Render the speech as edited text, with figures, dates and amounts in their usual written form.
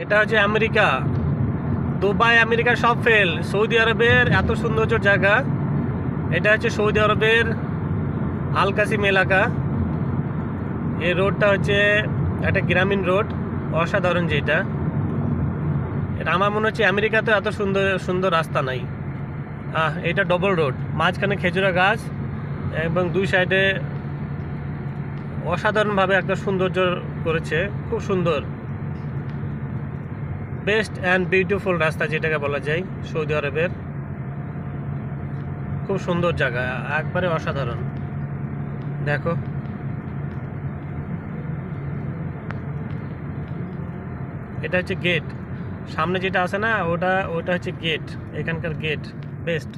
এটা হচ্ছে America, Dubai America সব ফেল, সৌদি আরবের এত সৌন্দর্য জায়গা। এটা হচ্ছে সৌদি আরবের আল কাসিম এলাকা। এই রোডটা হচ্ছে একটা গ্রামীণ রোড, অসাধারণ। যেটা এটা আমার মনে হচ্ছে আমেরিকাতে এত সুন্দর সুন্দর রাস্তা নাই। এটা ডবল রোড, মাঝখানে খেজুরা গাছ এবং দুই সাইডে অসাধারণভাবে একটা সৌন্দর্য করেছে, খুব সুন্দর। বেস্ট অ্যান্ড বিউটিফুল রাস্তা যেটাকে বলা যায় সৌদি আরবের। খুব সুন্দর জায়গা, একবারে অসাধারণ। দেখো, এটা হচ্ছে গেট, সামনে যেটা আছে না, ওটা হচ্ছে গেট, এখানকার গেট বেস্ট।